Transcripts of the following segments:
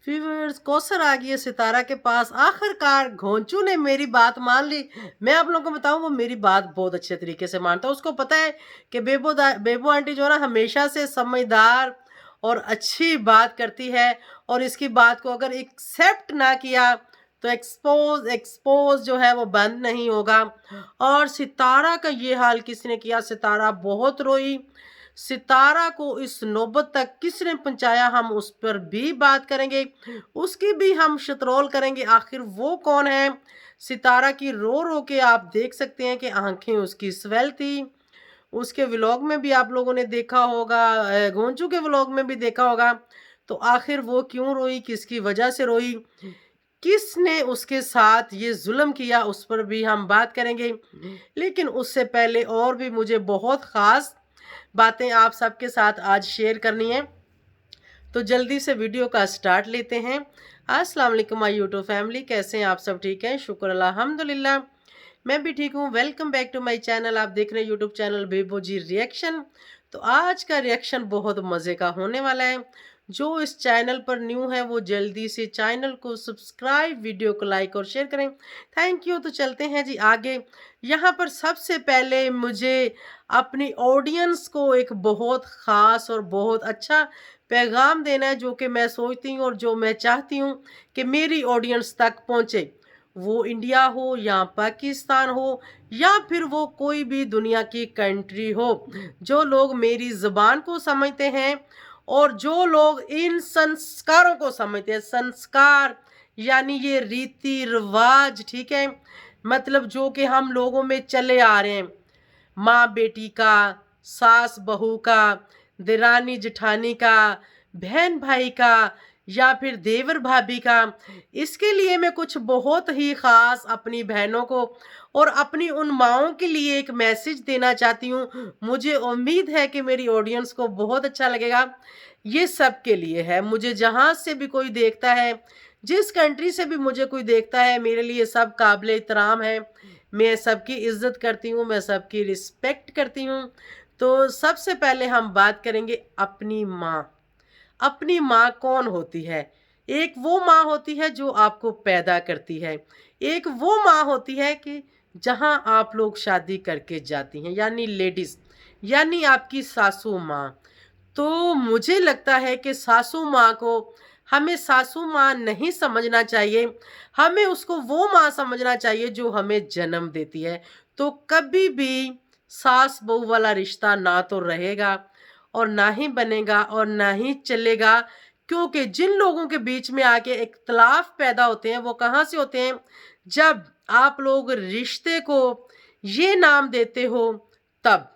Viewers Kausar आ गई है सितारा के पास। आखिरकार घोंचू ने मेरी बात मान ली। मैं आप लोगों को बताऊं, वो मेरी बात बहुत अच्छे तरीके से मानता है। उसको पता है कि बेबो आंटी जो है ना, हमेशा से समझदार और अच्छी बात करती है, और इसकी बात को अगर एक्सेप्ट ना किया तो एक्सपोज एक्सपोज जो है वो बंद नहीं होगा। और सितारा का ये हाल किसने किया? सितारा बहुत रोई। सितारा को इस नौबत तक किसने पहुंचाया, हम उस पर भी बात करेंगे, उसकी भी हम शतरोल करेंगे। आखिर वो कौन है? सितारा की रो रो के आप देख सकते हैं कि आंखें उसकी स्वेल थी। उसके व्लॉग में भी आप लोगों ने देखा होगा, गोंचू के व्लॉग में भी देखा होगा। तो आखिर वो क्यों रोई, किसकी वजह से रोई, किसने उसके साथ ये जुल्म किया, उस पर भी हम बात करेंगे। लेकिन उससे पहले और भी मुझे बहुत ख़ास बातें आप सबके साथ आज शेयर करनी है, तो जल्दी से वीडियो का स्टार्ट लेते हैं। अस्सलाम वालेकुम माय यूट्यूब फैमिली, कैसे हैं आप सब? ठीक हैं, शुक्र अल्हम्दुलिल्लाह, मैं भी ठीक हूँ। Welcome back to my channel. आप देख रहे हैं YouTube channel Bebo ji reaction. तो आज का रिएक्शन बहुत मज़े का होने वाला है। जो इस चैनल पर न्यू है वो जल्दी से चैनल को सब्सक्राइब, वीडियो को लाइक और शेयर करें। Thank you. तो चलते हैं जी आगे। यहाँ पर सबसे पहले मुझे अपनी ऑडियंस को एक बहुत ख़ास और बहुत अच्छा पैगाम देना है, जो कि मैं सोचती हूँ और जो मैं चाहती हूँ कि मेरी ऑडियंस तक पहुँचे। वो इंडिया हो या पाकिस्तान हो या फिर वो कोई भी दुनिया की कंट्री हो, जो लोग मेरी ज़बान को समझते हैं और जो लोग इन संस्कारों को समझते हैं। संस्कार यानी ये रीति रिवाज, ठीक है, मतलब जो कि हम लोगों में चले आ रहे हैं, माँ बेटी का, सास बहू का, देरानी जेठानी का, बहन भाई का, या फिर देवर भाभी का। इसके लिए मैं कुछ बहुत ही ख़ास अपनी बहनों को और अपनी उन माँओं के लिए एक मैसेज देना चाहती हूँ। मुझे उम्मीद है कि मेरी ऑडियंस को बहुत अच्छा लगेगा। ये सब के लिए है। मुझे जहाँ से भी कोई देखता है, जिस कंट्री से भी मुझे कोई देखता है, मेरे लिए सब काबिल एहतराम है। मैं सबकी इज्जत करती हूँ, मैं सबकी रिस्पेक्ट करती हूँ। तो सबसे पहले हम बात करेंगे अपनी माँ। अपनी माँ कौन होती है? एक वो माँ होती है जो आपको पैदा करती है। एक वो माँ होती है कि जहाँ आप लोग शादी करके जाती हैं, यानी लेडीज़, यानी आपकी सासू माँ। तो मुझे लगता है कि सासू माँ को हमें सासू माँ नहीं समझना चाहिए, हमें उसको वो माँ समझना चाहिए जो हमें जन्म देती है। तो कभी भी सास बहू वाला रिश्ता ना तो रहेगा और ना ही बनेगा और ना ही चलेगा, क्योंकि जिन लोगों के बीच में आके इख्तलाफ पैदा होते हैं वो कहाँ से होते हैं? जब आप लोग रिश्ते को ये नाम देते हो तब।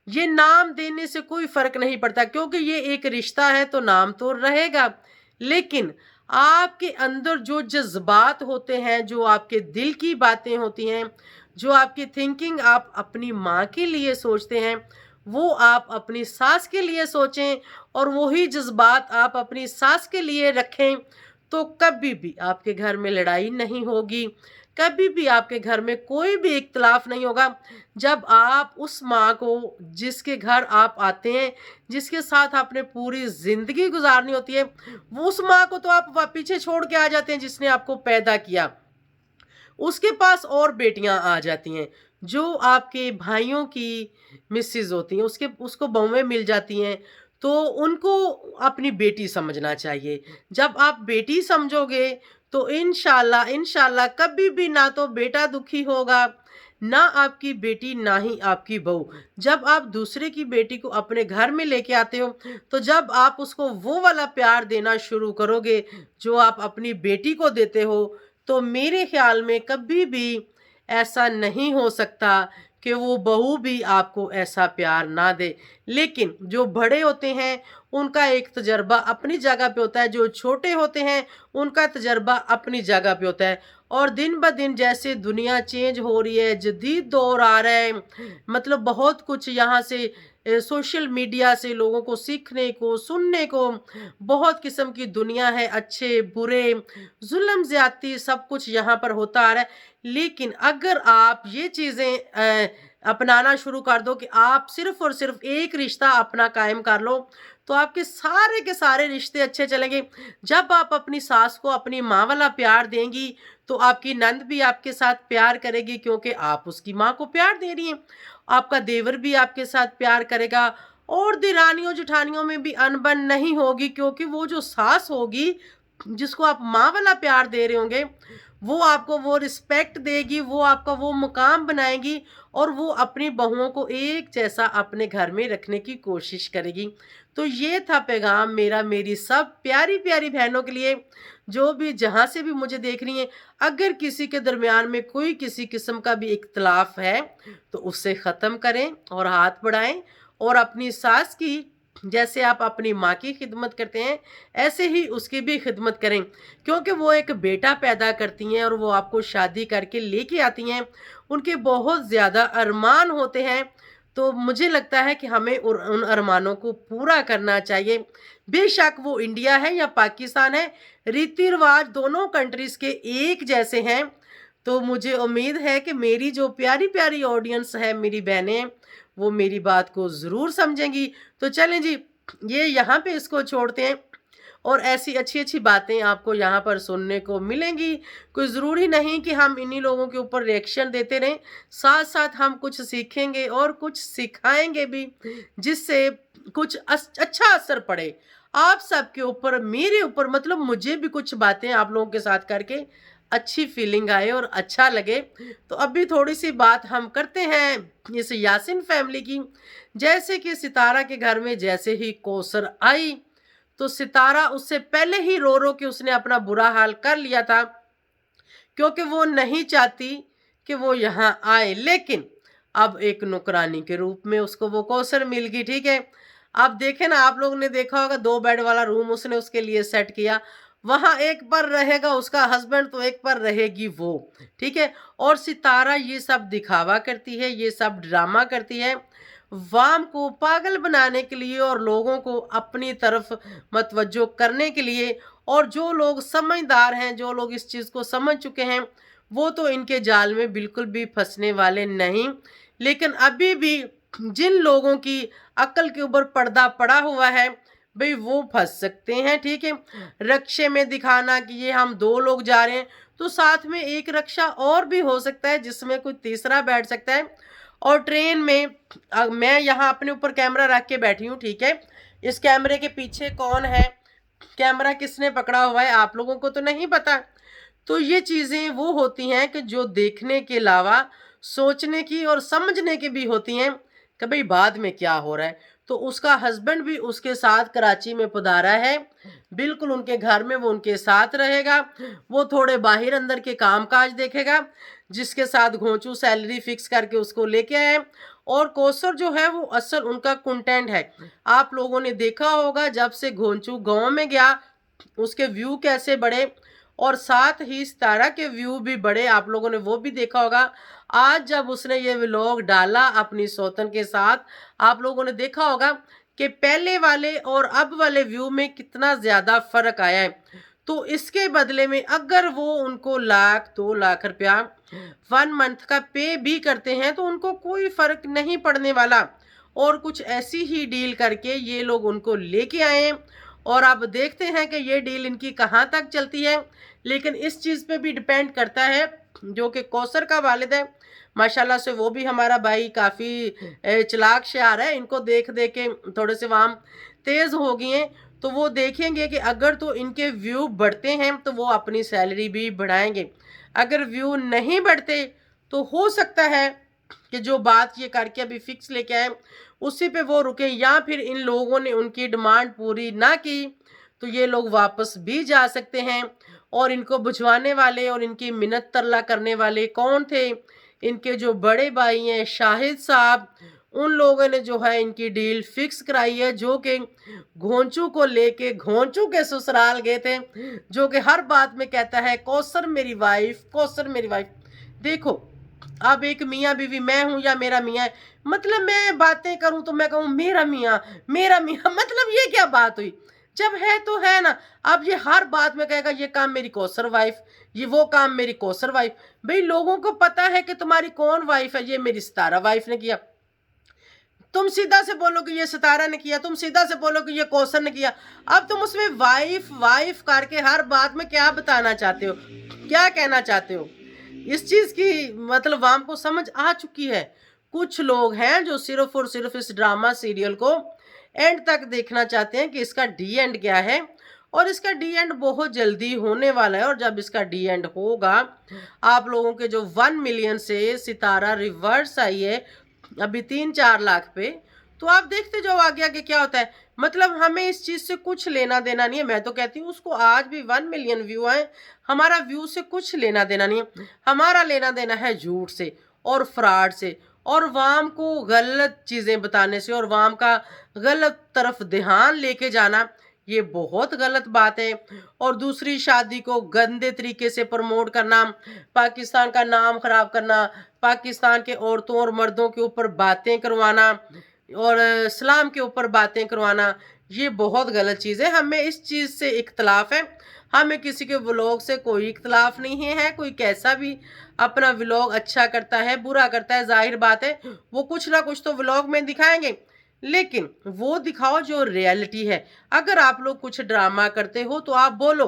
ये नाम देने से कोई फर्क नहीं पड़ता, क्योंकि ये एक रिश्ता है तो नाम तो रहेगा। लेकिन आपके अंदर जो जज्बात होते हैं, जो आपके दिल की बातें होती हैं, जो आपकी थिंकिंग आप अपनी माँ के लिए सोचते हैं, वो आप अपनी सास के लिए सोचें और वही जज्बात आप अपनी सास के लिए रखें। तो कभी भी आपके घर में लड़ाई नहीं होगी, कभी भी आपके घर में कोई भी इख्तलाफ नहीं होगा। जब आप उस माँ को, जिसके घर आप आते हैं, जिसके साथ आपने पूरी ज़िंदगी गुजारनी होती है, वो उस माँ को तो आप पीछे छोड़ के आ जाते हैं जिसने आपको पैदा किया। उसके पास और बेटियां आ जाती हैं जो आपके भाइयों की मिसेज होती हैं, उसके उसको बहुएं मिल जाती हैं। तो उनको अपनी बेटी समझना चाहिए। जब आप बेटी समझोगे तो इंशाल्लाह इंशाल्लाह कभी भी ना तो बेटा दुखी होगा, ना आपकी बेटी, ना ही आपकी बहू। जब आप दूसरे की बेटी को अपने घर में लेके आते हो, तो जब आप उसको वो वाला प्यार देना शुरू करोगे जो आप अपनी बेटी को देते हो, तो मेरे ख्याल में कभी भी ऐसा नहीं हो सकता कि वो बहू भी आपको ऐसा प्यार ना दे। लेकिन जो बड़े होते हैं उनका एक तजर्बा अपनी जगह पे होता है, जो छोटे होते हैं उनका तजर्बा अपनी जगह पे होता है। और दिन ब दिन जैसे दुनिया चेंज हो रही है, जदीद दौर आ रहा है, मतलब बहुत कुछ यहाँ से सोशल मीडिया से लोगों को सीखने को, सुनने को, बहुत किस्म की दुनिया है, अच्छे बुरे, जुल्म ज़्यादती सब कुछ यहाँ पर होता आ रहा है। लेकिन अगर आप ये चीज़ें अपनाना शुरू कर दो कि आप सिर्फ़ और सिर्फ़ एक रिश्ता अपना कायम कर लो, तो आपके सारे के सारे रिश्ते अच्छे चलेंगे। जब आप अपनी सास को अपनी माँ वाला प्यार देंगी तो आपकी नंद भी आपके साथ प्यार करेगी, क्योंकि आप उसकी माँ को प्यार दे रही हैं। आपका देवर भी आपके साथ प्यार करेगा, और दिरानियों जेठानियों में भी अनबन नहीं होगी, क्योंकि वो जो सास होगी जिसको आप माँ वाला प्यार दे रहे होंगे, वो आपको वो रिस्पेक्ट देगी, वो आपका वो मुकाम बनाएगी, और वो अपनी बहुओं को एक जैसा अपने घर में रखने की कोशिश करेगी। तो ये था पैगाम मेरा मेरी सब प्यारी प्यारी बहनों के लिए, जो भी जहाँ से भी मुझे देख रही हैं। अगर किसी के दरमियान में कोई किसी किस्म का भी इख्तलाफ है तो उससे ख़त्म करें और हाथ बढ़ाएं, और अपनी सास की जैसे आप अपनी माँ की खिदमत करते हैं ऐसे ही उसकी भी खिदमत करें, क्योंकि वो एक बेटा पैदा करती हैं और वो आपको शादी करके लेके आती हैं। उनके बहुत ज़्यादा अरमान होते हैं, तो मुझे लगता है कि हमें उन अरमानों को पूरा करना चाहिए। बेशक वो इंडिया है या पाकिस्तान है, रीति रिवाज दोनों कंट्रीज़ के एक जैसे हैं। तो मुझे उम्मीद है कि मेरी जो प्यारी प्यारी ऑडियंस है, मेरी बहनें, वो मेरी बात को ज़रूर समझेंगी। तो चलें जी, ये यहाँ पे इसको छोड़ते हैं, और ऐसी अच्छी अच्छी बातें आपको यहाँ पर सुनने को मिलेंगी। कोई ज़रूरी नहीं कि हम इन्हीं लोगों के ऊपर रिएक्शन देते रहें, साथ साथ हम कुछ सीखेंगे और कुछ सिखाएंगे भी, जिससे कुछ अच्छा असर पड़े आप सबके ऊपर, मेरे ऊपर। मतलब मुझे भी कुछ बातें आप लोगों के साथ करके अच्छी फीलिंग आए और अच्छा लगे। तो अभी थोड़ी सी बात हम करते हैं इस यासिन फैमिली की। जैसे कि सितारा के घर में जैसे ही कौसर आई, तो सितारा उससे पहले ही रो रो के उसने अपना बुरा हाल कर लिया था, क्योंकि वो नहीं चाहती कि वो यहाँ आए। लेकिन अब एक नौकरानी के रूप में उसको वो कौसर मिल गई, ठीक है। अब देखे ना, आप लोगों ने देखा होगा 2 बेड वाला रूम उसने उसके लिए सेट किया। वहाँ एक पर रहेगा उसका हस्बैंड, तो एक पर रहेगी वो, ठीक है। और सितारा ये सब दिखावा करती है, ये सब ड्रामा करती है वाम को पागल बनाने के लिए और लोगों को अपनी तरफ मतवज्जो करने के लिए। और जो लोग समझदार हैं, जो लोग इस चीज़ को समझ चुके हैं, वो तो इनके जाल में बिल्कुल भी फंसने वाले नहीं। लेकिन अभी भी जिन लोगों की अक्ल के ऊपर पर्दा पड़ा हुआ है, भाई वो फंस सकते हैं, ठीक है। रक्षे में दिखाना कि ये हम 2 लोग जा रहे हैं, तो साथ में एक रक्षा और भी हो सकता है जिसमें कोई तीसरा बैठ सकता है। और ट्रेन में मैं यहाँ अपने ऊपर कैमरा रख के बैठी हूँ, ठीक है। इस कैमरे के पीछे कौन है, कैमरा किसने पकड़ा हुआ है, आप लोगों को तो नहीं पता। तो ये चीज़ें वो होती हैं कि जो देखने के अलावा सोचने की और समझने की भी होती हैं कि भाई बाद में क्या हो रहा है। तो उसका हस्बैंड भी उसके साथ कराची में पधारा है, बिल्कुल उनके घर में वो उनके साथ रहेगा। वो थोड़े बाहर अंदर के काम काज देखेगा, जिसके साथ घोंचू सैलरी फिक्स करके उसको लेके आए। और कौसर जो है वो असल उनका कंटेंट है। आप लोगों ने देखा होगा जब से घोंचू गांव में गया उसके व्यू कैसे बढ़े, और साथ ही सितारा के व्यू भी बढ़े, आप लोगों ने वो भी देखा होगा। आज जब उसने ये व्लॉग डाला अपनी सौतन के साथ, आप लोगों ने देखा होगा कि पहले वाले और अब वाले व्यू में कितना ज़्यादा फ़र्क आया है। तो इसके बदले में अगर वो उनको 1 लाख 2 लाख रुपया 1 मंथ का पे भी करते हैं तो उनको कोई फ़र्क नहीं पड़ने वाला। और कुछ ऐसी ही डील करके ये लोग उनको लेके आए हैं, और अब देखते हैं कि ये डील इनकी कहाँ तक चलती है। लेकिन इस चीज़ पे भी डिपेंड करता है, जो कि कौसर का वालिद है माशाल्लाह से, वो भी हमारा भाई काफ़ी चालाक शायर है। इनको देख देख के थोड़े से वहाँ तेज़ हो गए हैं, तो वो देखेंगे कि अगर तो इनके व्यू बढ़ते हैं तो वो अपनी सैलरी भी बढ़ाएंगे। अगर व्यू नहीं बढ़ते तो हो सकता है कि जो बात ये करके अभी फिक्स लेके आए उसी पे वो रुके, या फिर इन लोगों ने उनकी डिमांड पूरी ना की तो ये लोग वापस भी जा सकते हैं। और इनको बुझवाने वाले और इनकी मिन्नत तरला करने वाले कौन थे, इनके जो बड़े भाई हैं शाहिद साहब, उन लोगों ने जो है इनकी डील फिक्स कराई है, जो कि घोंचू को लेके घोंचू के ससुराल गए थे, जो कि हर बात में कहता है कौसर मेरी वाइफ, कौसर मेरी वाइफ। देखो अब एक मियाँ बीवी मैं हूँ या मेरा मियाँ है, मतलब मैं बातें करूँ तो मैं कहूँ मेरा मियाँ मेरा मियाँ, मतलब ये क्या बात हुई, जब है तो है ना। अब ये हर बात में कहेगा ये काम मेरी कौसर वाइफ, ये वो काम मेरी कौसर वाइफ। भाई लोगों को पता है कि तुम्हारी कौन वाइफ है, ये मेरी सितारा वाइफ ने किया। तुम सीधा से बोलो कि ये सितारा ने किया, तुम सीधा से बोलो कि ये कौसर ने किया। अब तुम उसमें वाइफ वाइफ करके हर बात में क्या बताना चाहते हो, क्या कहना चाहते हो? इस चीज की मतलब हमको समझ आ चुकी है। कुछ लोग हैं जो सिर्फ और सिर्फ इस ड्रामा सीरियल को एंड तक देखना चाहते हैं कि इसका डी एंड क्या है, और इसका डी एंड बहुत जल्दी होने वाला है। और जब इसका डी एंड होगा, आप लोगों के जो 1 मिलियन से सितारा रिवर्स आई है अभी 3-4 लाख पे, तो आप देखते जाओ आगे आगे क्या होता है। मतलब हमें इस चीज से कुछ लेना देना नहीं है। मैं तो कहती हूँ उसको आज भी 1 मिलियन व्यू आए, हमारा व्यू से कुछ लेना देना नहीं है। हमारा लेना देना है झूठ से और फ्रॉड से, और वाम को गलत चीजें बताने से, और वाम का गलत तरफ ध्यान लेके जाना, ये बहुत गलत बात है। और दूसरी शादी को गंदे तरीके से प्रमोट करना, पाकिस्तान का नाम खराब करना, पाकिस्तान के औरतों और मर्दों के ऊपर बातें करवाना, और इस्लाम के ऊपर बातें करवाना, ये बहुत गलत चीज़ है। हमें इस चीज़ से इख्तलाफ है। हमें किसी के व्लॉग से कोई इख्तलाफ नहीं है। कोई कैसा भी अपना व्लॉग अच्छा करता है बुरा करता है, जाहिर बात है वो कुछ ना कुछ तो व्लॉग में दिखाएंगे, लेकिन वो दिखाओ जो रियलिटी है। अगर आप लोग कुछ ड्रामा करते हो तो आप बोलो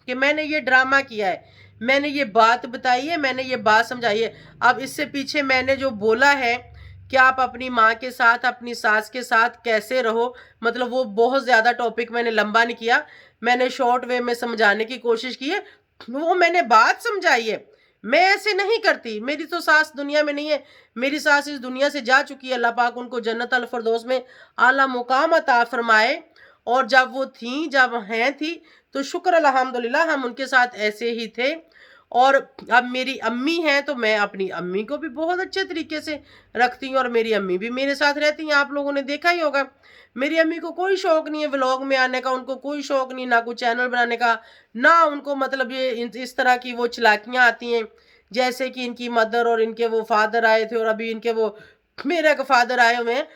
कि मैंने ये ड्रामा किया है, मैंने ये बात बताई है, मैंने ये बात समझाई है। अब इससे पीछे मैंने जो बोला है कि आप अपनी माँ के साथ अपनी सास के साथ कैसे रहो, मतलब वो बहुत ज़्यादा टॉपिक मैंने लंबा नहीं किया, मैंने शॉर्ट वे में समझाने की कोशिश की है, वो मैंने बात समझाई है। मैं ऐसे नहीं करती, मेरी तो सास दुनिया में नहीं है, मेरी सास इस दुनिया से जा चुकी है। अल्लाह पाक उनको जन्नत अल फरदौस में आला मुकाम अता फरमाए। और जब वो थी, जब हैं थी, तो शुक्र अल्हम्दुलिल्लाह हम उनके साथ ऐसे ही थे। और अब मेरी अम्मी हैं तो मैं अपनी अम्मी को भी बहुत अच्छे तरीके से रखती हूँ, और मेरी अम्मी भी मेरे साथ रहती हैं। आप लोगों ने देखा ही होगा, मेरी अम्मी को कोई शौक नहीं है व्लॉग में आने का, उनको कोई शौक नहीं, ना कोई चैनल बनाने का, ना उनको मतलब ये इस तरह की वो चलाकियाँ आती हैं जैसे कि इनकी मदर और इनके वो फादर आए थे, और अभी इनके वो मेरे का फादर आए हुए हैं।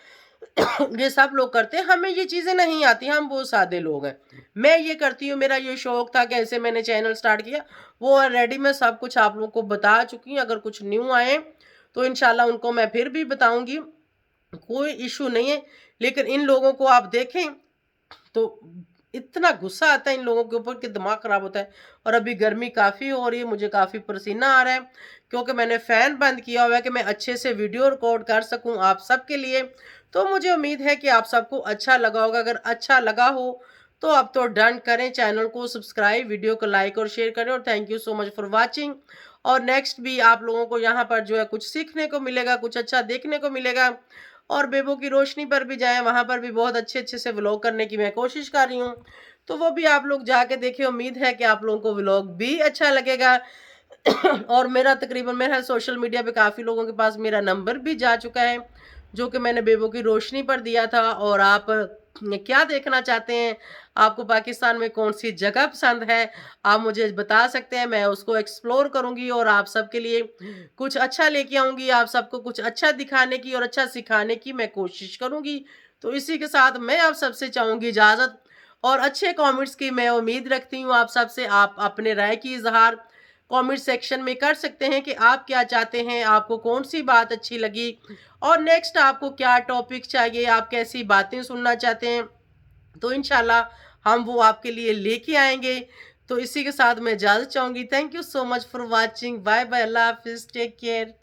ये सब लोग करते हैं, हमें ये चीज़ें नहीं आती, हम बहुत सादे लोग हैं। मैं ये करती हूँ, मेरा ये शौक था, कैसे मैंने चैनल स्टार्ट किया वो ऑलरेडी मैं सब कुछ आप लोगों को बता चुकी हूँ। अगर कुछ न्यू आए तो इंशाल्लाह उनको मैं फिर भी बताऊंगी, कोई इशू नहीं है। लेकिन इन लोगों को आप देखें तो इतना गुस्सा आता है इन लोगों के ऊपर कि दिमाग खराब होता है। और अभी गर्मी काफ़ी हो रही है, मुझे काफ़ी पसीना आ रहा है, क्योंकि मैंने फ़ैन बंद किया हुआ है कि मैं अच्छे से वीडियो रिकॉर्ड कर सकूं आप सबके लिए। तो मुझे उम्मीद है कि आप सबको अच्छा लगा होगा। अगर अच्छा लगा हो तो आप तो डन करें, चैनल को सब्सक्राइब, वीडियो को लाइक और शेयर करें। और thank you so much for watching. और नेक्स्ट भी आप लोगों को यहाँ पर जो है कुछ सीखने को मिलेगा, कुछ अच्छा देखने को मिलेगा। और बेबो की रोशनी पर भी जाएं, वहाँ पर भी बहुत अच्छे अच्छे से व्लॉग करने की मैं कोशिश कर रही हूँ, तो वो भी आप लोग जाके देखिए। उम्मीद है कि आप लोगों को व्लॉग भी अच्छा लगेगा। और मेरा तकरीबन मेरा सोशल मीडिया पे काफ़ी लोगों के पास मेरा नंबर भी जा चुका है, जो कि मैंने बेबो की रोशनी पर दिया था। और आप क्या देखना चाहते हैं, आपको पाकिस्तान में कौन सी जगह पसंद है, आप मुझे बता सकते हैं, मैं उसको एक्सप्लोर करूंगी और आप सबके लिए कुछ अच्छा लेके आऊंगी, आप सबको कुछ अच्छा दिखाने की और अच्छा सिखाने की मैं कोशिश करूंगी। तो इसी के साथ मैं आप सबसे चाहूंगी इजाज़त, और अच्छे कमेंट्स की मैं उम्मीद रखती हूँ आप सबसे। आप अपने राय की इजहार कमेंट सेक्शन में कर सकते हैं कि आप क्या चाहते हैं, आपको कौन सी बात अच्छी लगी, और नेक्स्ट आपको क्या टॉपिक चाहिए, आप कैसी बातें सुनना चाहते हैं, तो इंशाल्लाह हम वो आपके लिए लेके आएंगे। तो इसी के साथ मैं इजाज़त चाहूँगी। Thank you so much for watching. Bye bye, अल्लाह हाफिज़, टेक केयर।